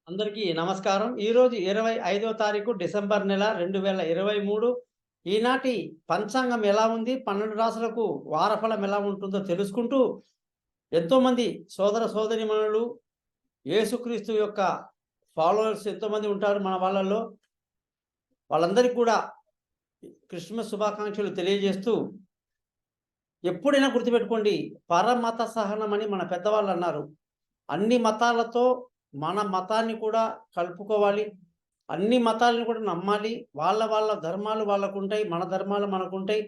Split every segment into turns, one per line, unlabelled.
అందరికీ నమస్కారం. ఈరోజు 25వ తారీఖు డిసెంబర్ నెల 2023. ఈనాటి పంచాంగం ఎలా ఉంది? 12 రాసులకు వారఫలం ఎలా ఉంటుందో తెలుసుకుంటూ ఎంతోమంది సోదర సోదరీమణులు, యేసుక్రీస్తు యొక్క ఫాలోవర్స్ ఎంతోమంది ఉంటారు మన వాళ్ళల్లో. వాళ్ళందరికీ కూడా క్రిస్మస్ శుభాకాంక్షలు తెలియజేస్తూ, ఎప్పుడైనా గుర్తుపెట్టుకోండి, పరమత సహనం అని మన పెద్దవాళ్ళు అన్నారు. అన్ని మతాలతో మన మతాన్ని కూడా కలుపుకోవాలి. అన్ని మతాలను కూడా నమ్మాలి. వాళ్ళ ధర్మాలు వాళ్ళకుంటాయి. మన ధర్మాలు మనకుంటాయి.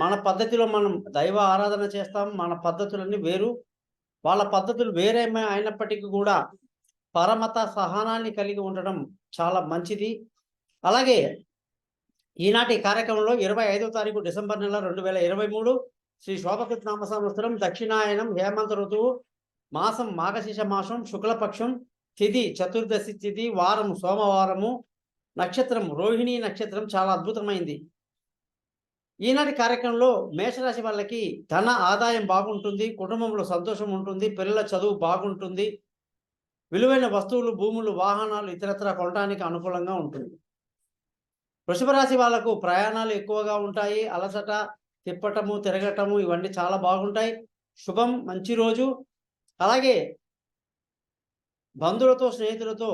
మన పద్ధతిలో మనం దైవ ఆరాధన చేస్తాం. మన పద్ధతులన్నీ వేరు. వాళ్ళ పద్ధతులు వేరేమే అయినప్పటికీ కూడా పరమత సహనాన్ని కలిగి ఉండడం చాలా మంచిది. అలాగే ఈనాటి కార్యక్రమంలో 25వ తారీఖు డిసెంబర్ నెల 2023 శ్రీ శోభకృత్ నామ సంవత్సరం, దక్షిణాయనం, హేమంత ఋతువు, మాసం మాఘశిష మాసం, శుక్లపక్షం, తిథి చతుర్దశి తిథి, వారం సోమవారము, నక్షత్రం రోహిణి నక్షత్రం. చాలా అద్భుతమైంది. ఈనాటి కార్యక్రమంలో మేషరాశి వాళ్ళకి ధన ఆదాయం బాగుంటుంది, కుటుంబంలో సంతోషం ఉంటుంది, పిల్లల చదువు బాగుంటుంది, విలువైన వస్తువులు, భూములు, వాహనాలు ఇతరత్రా కొనడానికి అనుకూలంగా ఉంటుంది. వృషభ రాశి వాళ్ళకు ప్రయాణాలు ఎక్కువగా ఉంటాయి. అలసట, తిప్పటము, తిరగటము ఇవన్నీ చాలా బాగుంటాయి. శుభం, మంచి రోజు. అలాగే బంధువులతో, స్నేహితులతో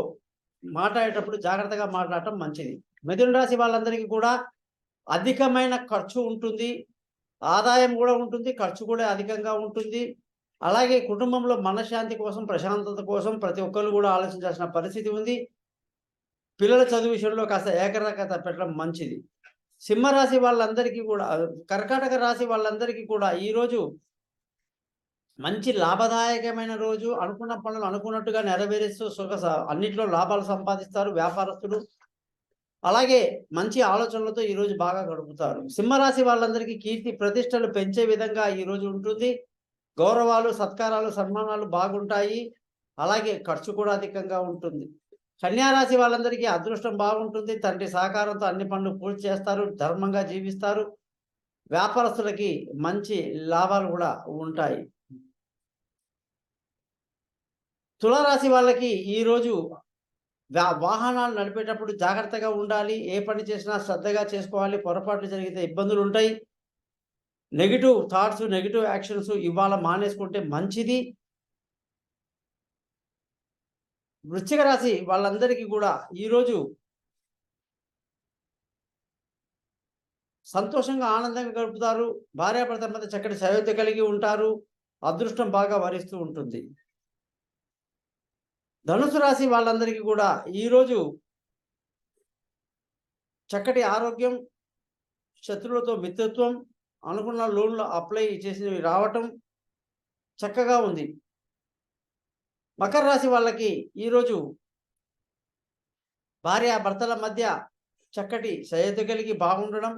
మాట్లాడేటప్పుడు జాగ్రత్తగా మాట్లాడటం మంచిది. మిథున రాశి వాళ్ళందరికీ కూడా అధికమైన ఖర్చు ఉంటుంది. ఆదాయం కూడా ఉంటుంది, ఖర్చు కూడా అధికంగా ఉంటుంది. అలాగే కుటుంబంలో మనశ్శాంతి కోసం, ప్రశాంతత కోసం ప్రతి ఒక్కరు కూడా ఆలోచించాల్సిన పరిస్థితి ఉంది. పిల్లల చదువు విషయంలో కాస్త ఏకాగ్రత పెట్టడం మంచిది. సింహరాశి వాళ్ళందరికీ కూడా, కర్కాటక రాశి వాళ్ళందరికీ కూడా ఈరోజు మంచి లాభదాయకమైన రోజు. అనుకున్న పనులు అనుకున్నట్టుగా నెరవేరుస్తూ అన్నిట్లో లాభాలు సంపాదిస్తారు వ్యాపారస్తులు. అలాగే మంచి ఆలోచనలతో ఈరోజు బాగా గడుపుతారు. సింహరాశి వాళ్ళందరికీ కీర్తి ప్రతిష్టలు పెంచే విధంగా ఈరోజు ఉంటుంది. గౌరవాలు, సత్కారాలు, సన్మానాలు బాగుంటాయి. అలాగే ఖర్చు కూడా అధికంగా ఉంటుంది. కన్యారాశి వాళ్ళందరికీ అదృష్టం బాగుంటుంది. తండ్రి సహకారంతో అన్ని పనులు పూర్తి చేస్తారు. ధర్మంగా జీవిస్తారు. వ్యాపారస్తులకి మంచి లాభాలు కూడా ఉంటాయి. తులారాశి వాళ్ళకి ఈరోజు వాహనాలు నడిపేటప్పుడు జాగ్రత్తగా ఉండాలి. ఏ పని చేసినా శ్రద్ధగా చేసుకోవాలి. పొరపాట్లు జరిగితే ఇబ్బందులు ఉంటాయి. నెగిటివ్ థాట్స్, నెగిటివ్ యాక్షన్స్ ఇవాళ మానేసుకుంటే మంచిది. వృశ్చిక రాశి వాళ్ళందరికీ కూడా ఈరోజు సంతోషంగా, ఆనందంగా గడుపుతారు. భార్యాభర్తల మధ్య చక్కటి సయోధ్య కలిగి ఉంటారు. అదృష్టం బాగా వరిస్తూ ఉంటుంది. ధనుసు రాశి వాళ్ళందరికీ కూడా ఈరోజు చక్కటి ఆరోగ్యం, శత్రువులతో మిత్రత్వం, అనుకున్న లోన్లు అప్లై చేసినవి రావటం చక్కగా ఉంది. మకర రాశి వాళ్ళకి ఈరోజు భార్యాభర్తల మధ్య చక్కటి సయోధ్య కలిగి బాగుండడం,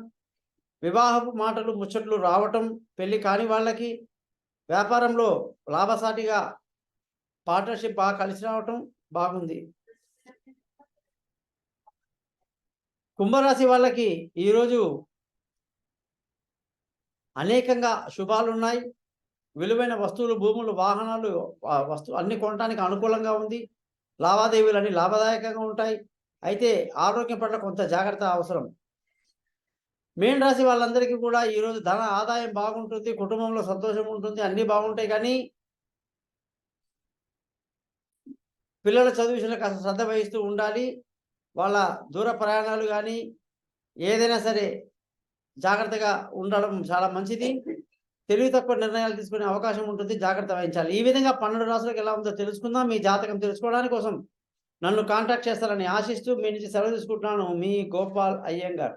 వివాహపు మాటలు ముచ్చట్లు రావటం, పెళ్లి కాని వాళ్ళకి వ్యాపారంలో లాభసాటిగా పార్ట్నర్షిప్ బాగా కలిసి రావటం బాగుంది. కుంభరాశి వాళ్ళకి ఈరోజు అనేకంగా శుభాలున్నాయి. విలువైన వస్తువులు, భూములు, వాహనాలు అన్ని కొనడానికి అనుకూలంగా ఉంది. లావాదేవీలన్నీ లాభదాయకంగా ఉంటాయి. అయితే ఆరోగ్యం పట్ల కొంత జాగ్రత్త అవసరం. మీన రాశి వాళ్ళందరికీ కూడా ఈరోజు ధన ఆదాయం బాగుంటుంది. కుటుంబంలో సంతోషం ఉంటుంది. అన్నీ బాగుంటాయి. కానీ పిల్లల చదువు విషయంలో కాస్త శ్రద్ధ వహిస్తూ ఉండాలి. వాళ్ళ దూర ప్రయాణాలు కానీ ఏదైనా సరే జాగ్రత్తగా ఉండడం చాలా మంచిది. తెలివి తక్కువ నిర్ణయాలు తీసుకునే అవకాశం ఉంటుంది. జాగ్రత్త వహించాలి. ఈ విధంగా 12 రాశులకు ఎలా ఉందో తెలుసుకుందాం. మీ జాతకం తెలుసుకోవడానికి కోసం నన్ను కాంటాక్ట్ చేస్తారని ఆశిస్తూ మీ నుంచి సెలవు తీసుకుంటున్నాను. మీ గోపాల్ అయ్యంగార్.